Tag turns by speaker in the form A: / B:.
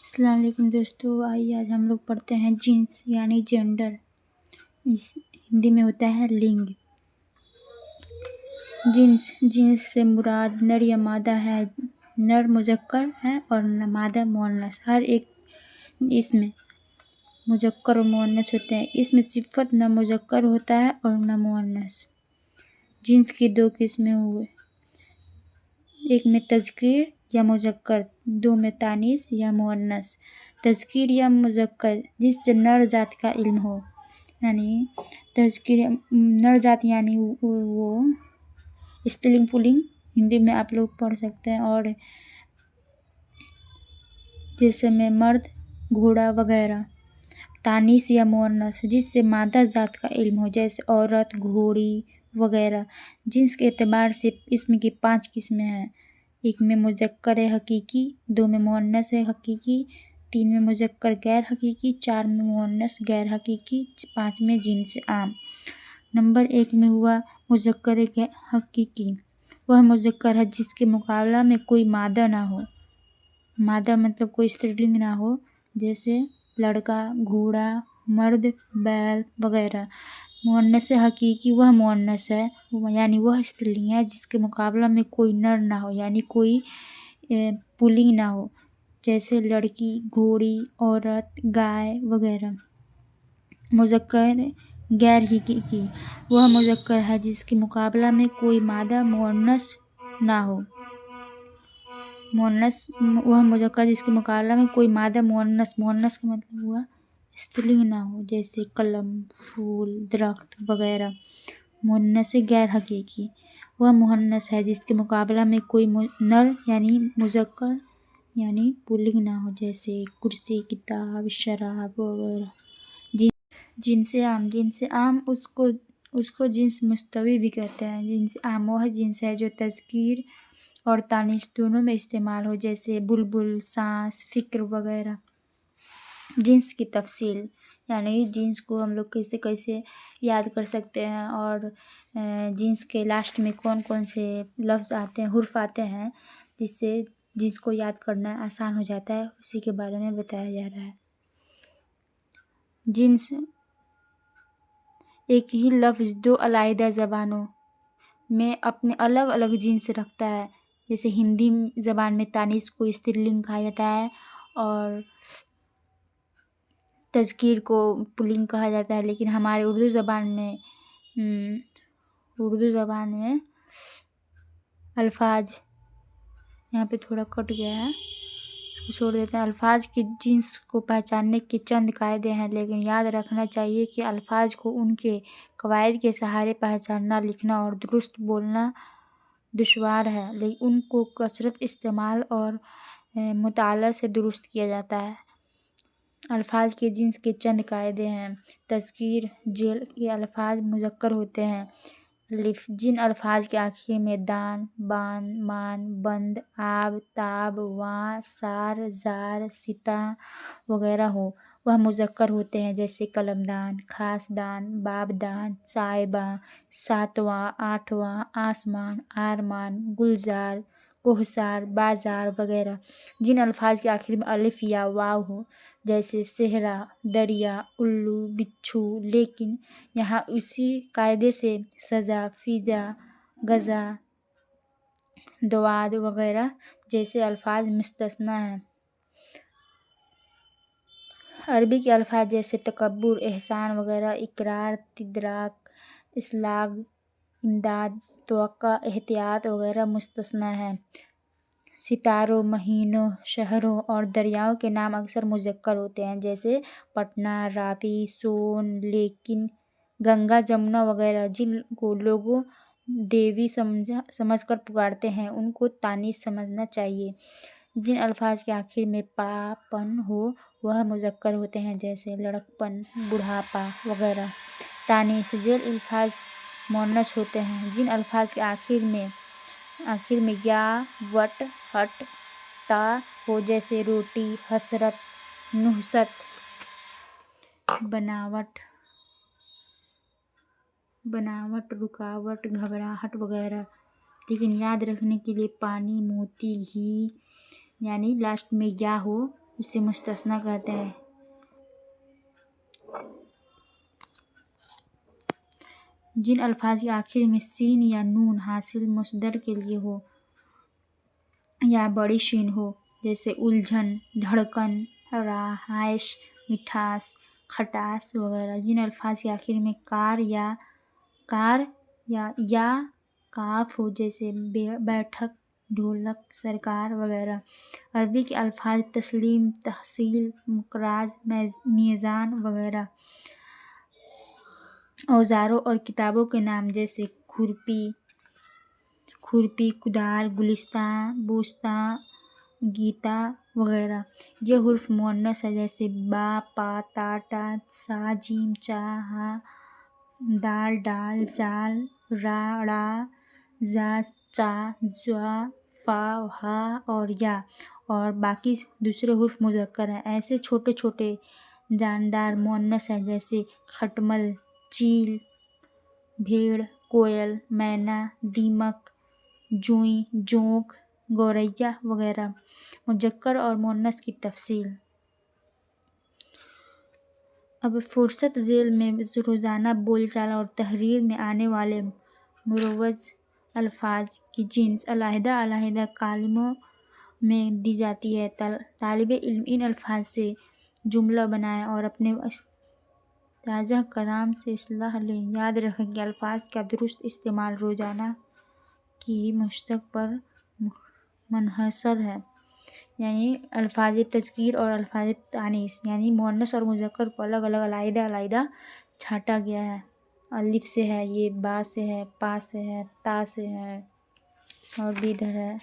A: السلام علیکم دوستو، آئیے آج ہم لوگ پڑھتے ہیں جنس یعنی جینڈر. ہندی میں ہوتا ہے لنگ. جنس سے مراد نر یا مادہ ہے. نر مذکر ہے اور مادہ مؤنث. ہر ایک اس میں مذکر و مؤنث ہوتے ہیں. اس میں صفت نہ مذکر ہوتا ہے اور نہ مؤنث. جنس کی دو قسمیں ہوئے، ایک میں تذکیر یا مذکر، دو میں تانیث یا مؤنث. تذکیر یا مذکر جس سے نر ذات کا علم ہو، یعنی تذکیر نر ذات یعنی وہ استرلنگ پلنگ ہندی میں آپ لوگ پڑھ سکتے ہیں. اور جیسے میں مرد، گھوڑا وغیرہ. تانیث یا مؤنث جس سے مادہ ذات کا علم ہو، جیسے عورت، گھوڑی وغیرہ. جنس کے اعتبار سے اسم کی 5 قسمیں ہیں. ایک میں مذکر حقیقی، دو میں مؤنث حقیقی، تین میں مذکر غیر حقیقی، چار میں مؤنث غیر حقیقی، 5 میں جنس عام. نمبر 1 میں ہوا مذکر حقیقی. وہ مذکر ہے جس کے مقابلہ میں کوئی مادہ نہ ہو. مادہ مطلب کوئی استرلنگ نہ ہو، جیسے لڑکا، گھوڑا، مرد، بیل وغیرہ. مؤنث حقیقی وہ مؤنث ہے، یعنی وہ استرلنگ ہے جس کے مقابلہ میں کوئی نر نہ ہو، یعنی کوئی پلنگ نہ ہو، جیسے لڑکی، گھوڑی، عورت، گائے وغیرہ. مذکر غیر حقیقی وہ مذکر ہے جس کے مقابلہ میں کوئی مادہ مؤنث نہ ہو. وہ مذکر جس کے مقابلہ میں کوئی مادہ مؤنث کا مطلب ہوا استرلنگ نہ ہو، جیسے قلم، پھول، درخت وغیرہ. مؤنث غیر حقیقی وہ مؤنث ہے جس کے مقابلہ میں کوئی نر یعنی مذکر یعنی پلنگ نہ ہو، جیسے کرسی، کتاب، شراب وغیرہ. جنس عام اس کو جنس مستوی بھی کہتے ہیں. جنس عام وہ جنس ہے جو تذکیر اور تانیث دونوں میں استعمال ہو، جیسے بلبل، سانس، فکر وغیرہ. جنس کی تفصیل یعنی جنس کو ہم لوگ کیسے یاد کر سکتے ہیں، اور جنس کے لاسٹ میں کون کون سے لفظ آتے ہیں، حرف آتے ہیں، جس سے جنس کو یاد کرنا آسان ہو جاتا ہے، اسی کے بارے میں بتایا جا رہا ہے. جنس ایک ہی لفظ دو علیحدہ زبانوں میں اپنے الگ الگ جنس رکھتا ہے. جیسے ہندی زبان میں تانیث کو استرلنگ کہا جاتا ہے اور تذکیر کو پلنگ کہا جاتا ہے، لیکن ہمارے اردو زبان میں الفاظ، یہاں پہ تھوڑا کٹ گیا ہے، اس کو چھوڑ دیتے ہیں. الفاظ کی جنس کو پہچاننے کے چند قاعدے ہیں، لیکن یاد رکھنا چاہیے کہ الفاظ کو ان کے قواعد کے سہارے پہچاننا، لکھنا اور درست بولنا دشوار ہے، لیکن ان کو کثرت استعمال اور مطالعہ سے درست کیا جاتا ہے. الفاظ کے جنس کے چند قاعدے ہیں. تذکیر ذیل کے الفاظ مذکر ہوتے ہیں. الف جن الفاظ کے آخر میں دان، بان، مان، بند، آب، تاب، واں، سار، زار، ستا وغیرہ ہو وہ مذکر ہوتے ہیں، جیسے قلمدان، خاصدان، بابدان، صائباں، ساتواں، آٹھواں، آسمان، آرمان، گلزار، کوہسار، بازار وغیرہ. جن الفاظ کے آخر میں الف یا واو ہو، جیسے صحرا، دریا، الو، بچھو، لیکن یہاں اسی قاعدے سے سزا، فضا، غزہ، دواد وغیرہ جیسے الفاظ مستثنی ہیں. عربی کے الفاظ جیسے تکبر، احسان وغیرہ، اقرار، تدراک، اسلاغ، امداد، توقع، احتیاط وغیرہ مستثنی ہیں. ستاروں، مہینوں، شہروں اور دریاؤں کے نام اکثر مذکر ہوتے ہیں، جیسے پٹنہ، راوی، سون، لیکن، گنگا، جمنا وغیرہ. جن کو لوگ دیوی سمجھ کر پکارتے ہیں ان کو تانیث سمجھنا چاہیے. جن الفاظ کے آخر میں پا، پن ہو وہ مذکر ہوتے ہیں، جیسے لڑکپن، بڑھاپا وغیرہ. تانیث ذیل الفاظ مؤنث ہوتے ہیں. جن الفاظ کے آخر میں یا، وٹ، ہٹ، تا ہو، جیسے روٹی، حسرت، نحست، بناوٹ، رکاوٹ، گھبراہٹ وغیرہ. لیکن یاد رکھنے کے لیے پانی، موتی، گھی یعنی لاسٹ میں یا ہو اسے مستثنیٰ کہتے ہیں۔ جن الفاظ کے آخر میں سین یا نون حاصل مصدر کے لیے ہو یا بڑی شین ہو، جیسے الجھن، دھڑکن، رہائش، مٹھاس، کھٹاس وغیرہ۔ جن الفاظ کے آخر میں کار یا کاف ہو، جیسے بیٹھک، ڈھولک، سرکار وغیرہ۔ عربی کے الفاظ تسلیم، تحصیل، مقراظ، میزان وغیرہ۔ اوزاروں اور کتابوں کے نام جیسے کھرپی، کدال، گلستان، بوستان، گیتا وغیرہ۔ یہ حروف مؤنث ہے، جیسے با، پا، تا، ٹا، سا، جیم، چا، ہا، دال، ڈال، زال، را، ڑا، زا، چا، زا، فا، ہا اور یا، اور باقی دوسرے حروف مذکر ہیں۔ ایسے چھوٹے چھوٹے جاندار مؤنث ہیں، جیسے کھٹمل، چیل، بھیڑ، کوئل، مینا، دیمک، جوئیں، جونک، گوریا وغیرہ۔ مذکر اور مؤنث کی تفصیل۔ اب فہرست ذیل میں روزانہ بول چال اور تحریر میں آنے والے مروج الفاظ کی جنس علیحدہ علیحدہ کالموں میں دی جاتی ہے۔ طالب علم ان الفاظ سے جملہ بنائے اور اپنے اساتذہ کرام سے اصلاح لے۔ یاد رکھیں کہ الفاظ کا درست استعمال روزانہ کی مشق پر منحصر ہے، یعنی الفاظ تذکیر اور الفاظ تانیث یعنی مؤنث اور مذکر کو الگ الگ علیحدہ علیحدہ چھانٹا گیا ہے۔ الف سے ہے، یہ با سے ہے، پا سے ہے، تا سے ہے اور بھی ادھر ہے۔